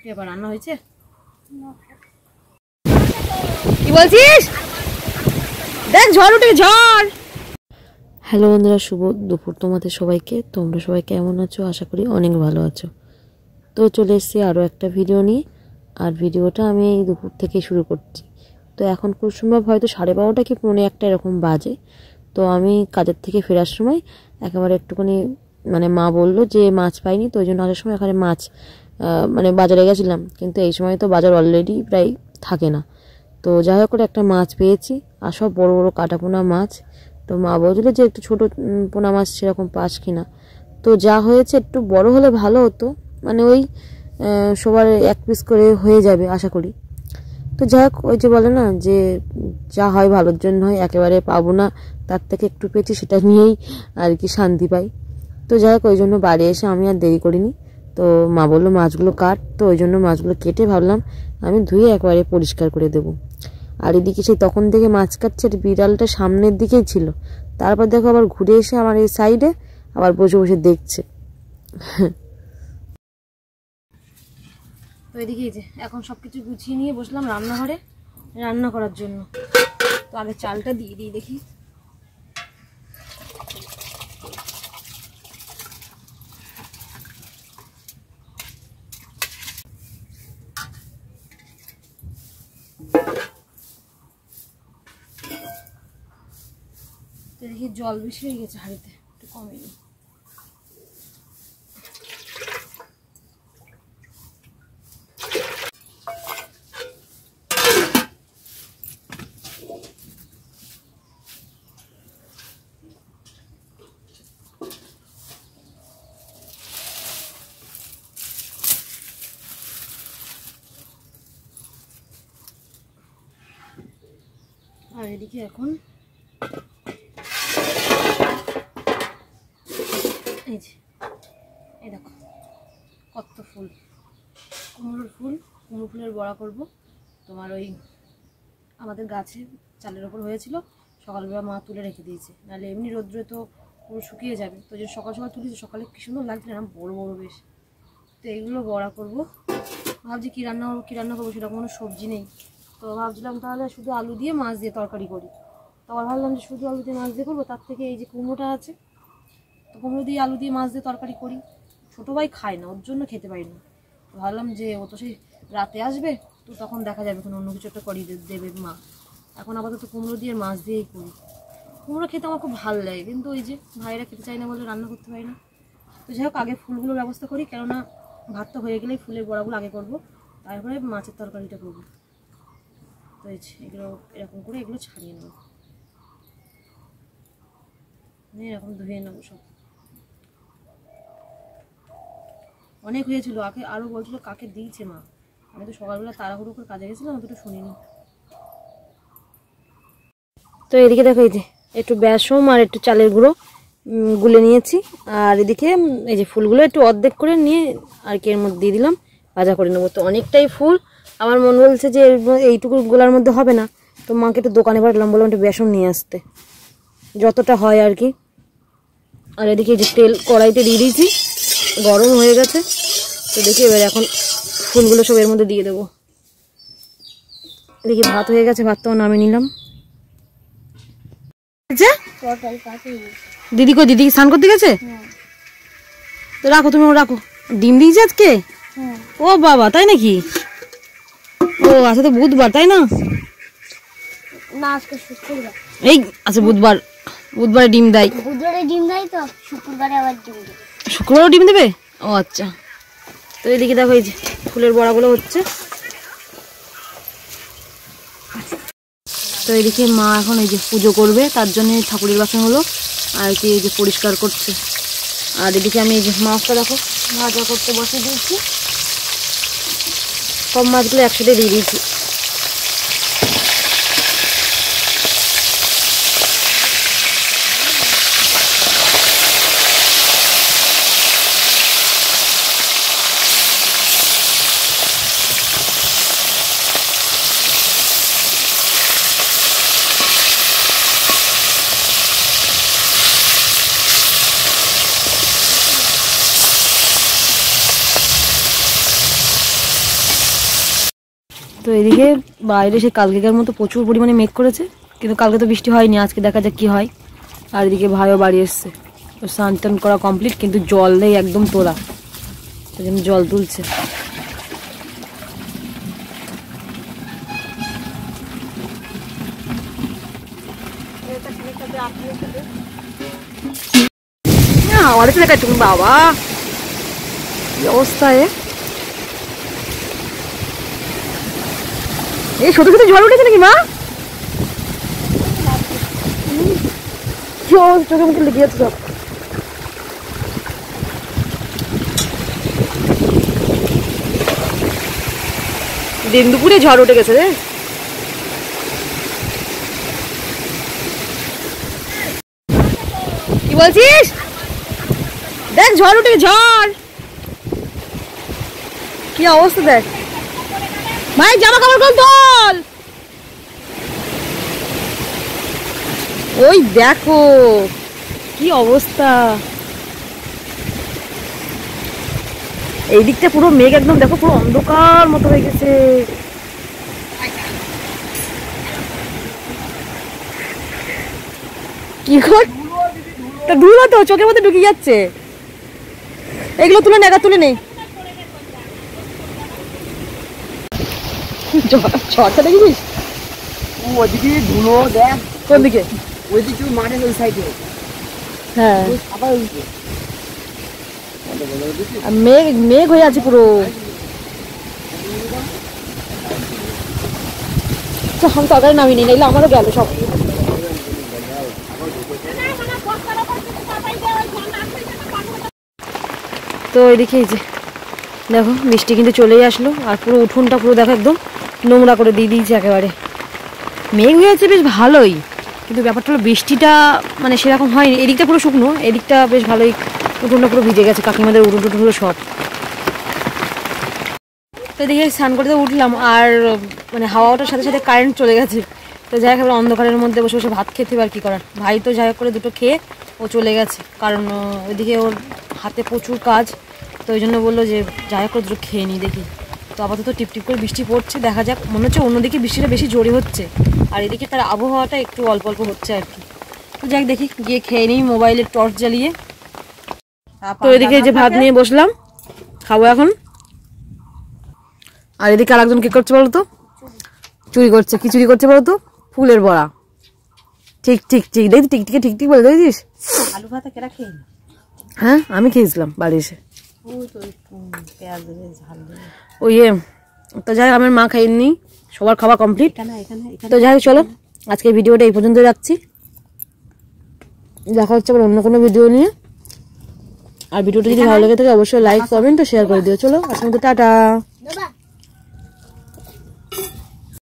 কি আবার রান্না হয়েছে? কি বলছিস? দেখ ঝড় উঠে, ঝড়। হ্যালো বন্ধুরা, শুভ দুপুর তোমাদের সবাইকে। তোমরা সবাই কেমন আছো? আশা করি অনেক ভালো আছো। তো চলে এসেছি আরও একটা ভিডিও নিয়ে। আর ভিডিওটা আমি এই দুপুর থেকে শুরু করছি। তো এখন খুব সম্ভব হয়তো 12:30 কি 1:45 এরকম বাজে। তো আমি কাজের থেকে ফেরার সময় একেবারে একটুখানি মানে মা বললো যে মাছ পাইনি, তো ওই জন্য আসার সময় এখানে মাছ মানে বাজারে গেছিলাম, কিন্তু এই সময় তো বাজার অলরেডি প্রায় থাকে না। তো যাই হোক করে একটা মাছ পেয়েছি, আর সব বড় বড় কাটা পোনা মাছ। তো মা বলছিল যে একটু ছোটো পোনা মাছ সেরকম পাস কিনা। তো যা হয়েছে একটু বড় হলে ভালো হতো, মানে ওই সবার এক পিস করে হয়ে যাবে আশা করি। তো যাই হোক, ওই যে বলে না যে যা হয় ভালোর জন্য হয়, একেবারে পাবো না, তার থেকে একটু পেয়েছি সেটা নিয়েই আর কি শান্তি পাই। তো যাই হোক, ওই জন্য বাড়ি এসে আমি আর দেরি করিনি। তো মা বললো মাছগুলো কাট, তো ওই জন্য মাছগুলো কেটে ভাবলাম আমি ধুয়ে একবারে পরিষ্কার করে দেবো। আর এদিকে সেই তখন থেকে মাছ কাটছে, বিড়ালটা সামনের দিকেই ছিল, তারপর দেখো আবার ঘুরে এসে আমার এই সাইডে আবার বসে বসে দেখছে। তো এদিকে যে এখন সব কিছু গুছিয়ে নিয়ে বসলাম রান্নাঘরে রান্না করার জন্য। তো আগে চালটা দিয়ে দিই দেখি। দেখি জল বেশি হয়ে গেছে হাঁড়িতে, একটু কমে নিই। আর এদিকে এখন এই যে এই দেখো কত ফুল, কুমড়োর ফুল, কুমড়ো ফুলের বড়া করব। তোমার ওই আমাদের গাছে চালের ওপর হয়েছিল, সকালবেলা মা তুলে রেখে দিয়েছে, নাহলে এমনি রোদ্রে তো পুরো শুকিয়ে যাবে। তো যে সকাল সকাল তুলেছে, সকালে কি সুন্দর লাগছে না, বড় বড় বেশ। তো এইগুলো বড়া করব। ভাবছি কী রান্না করবো সেরকম কোনো সবজি নেই। তো ভাবছিলাম তাহলে শুধু আলু দিয়ে মাছ দিয়ে তরকারি করি। তো আবার ভাবলাম যে শুধু আলু দিয়ে মাছ দিয়ে করবো, তার থেকে এই যে কুমড়োটা আছে, তো কুমড়ো দিয়ে আলু দিয়ে মাছ দিয়ে তরকারি করি। ছোটো ভাই খায় না, ওর জন্য খেতে পারি না। ভাবলাম যে ও তো সেই রাতে আসবে, তো তখন দেখা যাবে কোনো অন্য কিছু একটা করিয়ে দেবে মা। এখন আপাতত কুমড়ো দিয়ে মাছ দিয়েই করি। কুমড়ো খেতে আমার খুব ভালো লাগে, কিন্তু ওই যে ভাইরা খেতে চায় না বলে রান্না করতে পারি না। তো যাই হোক, আগে ফুলগুলোর ব্যবস্থা করি, কেননা ভাতটা হয়ে গেলেই ফুলের বড়াগুলো আগে করবো, তারপরে মাছের তরকারিটা করবো। তো এই যে এগুলো এরকম করে এগুলো ছাড়িয়ে নেবো, এরকম ধুয়ে নেবো সব। অনেক হয়েছিল, আরও বলছিল কাকে দিয়েছে মা। আমি তো সকালবেলা তাড়াহুড়ো করে কাজে গেছিলাম, অতটা শুনিনি। তো এদিকে দেখো, এই যে একটু বেসম আর একটু চালের গুঁড়ো গুলে নিয়েছি। আর এদিকে এই যে ফুলগুলো একটু অর্ধেক করে নিয়ে আর কি এর মধ্যে দিয়ে দিলাম, ভাজা করে নেবো। তো অনেকটাই ফুল, আমার মন বলছে যে এইটুকু গোলার মধ্যে হবে না, তো মাকে একটু দোকানে পাঠালাম, বললাম একটু বেসন নিয়ে আসতে, যতটা হয় আর কি। আর এদিকে যে তেল কড়াইতে দিয়ে দিয়েছি, গরম হয়ে গেছে। তো দেখি এবার এখন ফুলগুলো সব এর মধ্যে দিয়ে দেবো। দেখি ভাত হয়ে গেছে, ভাতটাও নামিয়ে নিলাম। দিদি কো, দিদি স্নান করতে গেছে? তো রাখো, তুমি রাখো। ডিম দিয়েছে আজকে? ও বাবা, তাই নাকি? ও আচ্ছা, তো বুধবার তাই না? এই আচ্ছা, বুধবারে ডিম দেয়। শুক্রবারও ডিম দেবে? ও আচ্ছা। তো এদিকে দেখো, এই যে ফুলের বড়াগুলো হচ্ছে। তো এদিকে মা এখন এই যে পুজো করবে, তার জন্য ঠাকুরের বাসনগুলো আর কি এই যে পরিষ্কার করছে। আর এদিকে আমি এই যে মাছটা দেখো ভাজা করতে বসিয়ে দিয়েছি, সব মাছগুলো একসাথে দিয়ে দিয়েছি। তো এদিকে বাইরে সে কালকেকার মতো প্রচুর পরিমাণে মেঘ করেছে, কিন্তু কালকে তো বৃষ্টি হয়নি, আজকে দেখা যাক কি হয়। আর এদিকে ভাইও বাড়ি এসছে, তো স্নান টান করা কমপ্লিট, কিন্তু জল নেই একদম তোলা, সেই জন্য জল তুলছে। আমাদের দেখা তুমি বাবা কি অবস্থা, এই ছোট ছোট ঝড় উঠেছে নাকি মা? কি চোখের মুখে লেগে যাচ্ছে সব। দিন দুপুরে ঝড় উঠে গেছে রে। কি বলছিস? দেখ ঝড় উঠে, ঝড় কি অবস্থা দেখ ভাই, জামা কাপড় কোন তোল। ওই দেখো কি অবস্থা, এই দিকটা পুরো মেঘ একদম দেখো, পুরো অন্ধকার মতো হয়ে গেছে। কি কর, তা ধুলো তো চোখের মধ্যে ঢুকে যাচ্ছে। এগুলো তুলে নে, তুলে নেই। ঝড়টা দেখেছিস? ওদিকে ধুলো দেখ। কোন দিকে? ওইদিকে মাঠের ওই সাইডে। হ্যাঁ, আবার ওইদিকে মেঘ মেঘ হয়ে আছে পুরো। আমি তাড়াতাড়ি নামিয়ে নিই, নাইলে আমারও গেল সব। তো এদিকে এই যে দেখো বৃষ্টি কিন্তু চলেই আসলো, আর পুরো উঠোনটা পুরো দেখো একদম নোংরা করে দিয়ে দিয়েছে একেবারে। মেঘ হয়ে আছে বেশ ভালোই, কিন্তু ব্যাপারটা হলো বৃষ্টিটা মানে সেরকম হয়নি। এদিকটা পুরো শুকনো, এদিকটা বেশ ভালোই, উঠোনটা পুরো ভিজে গেছে, কাকিমাদের উঠোন টুটুনগুলো সব। তো এদিকে স্নান করতে উঠলাম, আর মানে হাওয়া ওঠার সাথে সাথে কারেন্ট চলে গেছে। তো যাই হোক অন্ধকারের মধ্যে বসে বসে ভাত খেতে আর কি করার। ভাই তো যাই হোক করে দুটো খেয়ে ও চলে গেছে, কারণ ওইদিকে ওর হাতে প্রচুর কাজ, তো ওই জন্য বললো যে যাই হোক করে দুটো খেয়ে নিই দেখি। তো আপাতত টিপটিপ করে বৃষ্টি পড়ছে, দেখা যাক, মনে হচ্ছে অন্যদিকে বৃষ্টিটা বেশি জোরে হচ্ছে, আর এদিকে তার আবহাওয়াটা একটু অল্প অল্প হচ্ছে আর কি। তো যাক দেখি, গিয়ে খেয়ে নিই মোবাইলের টর্চ জ্বালিয়ে। তো এদিকে যে ভাত নিয়ে বসলাম, খাবো এখন। আর এদিকে আর একজন কি করছে বলতো, চুরি করছে। কি চুরি করছে বলতো? ফুলের বড়া। ঠিক ঠিক ঠিক দেখি, টিকটিকে ঠিক ঠিক বলে দেখছিস। আলু ভাতে কেরা খেয়ে? হ্যাঁ আমি খেয়েছিলাম বাড়ি এসে। ওই তো যাই হোক, আমার মা খাইনি, সবার খাওয়া কমপ্লিট। তো যাই হোক চলো, আজকে ভিডিওটা এই পর্যন্ত রাখছি, দেখা হচ্ছে আবার অন্য কোনো ভিডিও নিয়ে। আর ভিডিওটা যদি ভালো লেগে থাকে অবশ্যই লাইক কমেন্ট ও শেয়ার করে দিও। চলো আজকের মতো টাটা।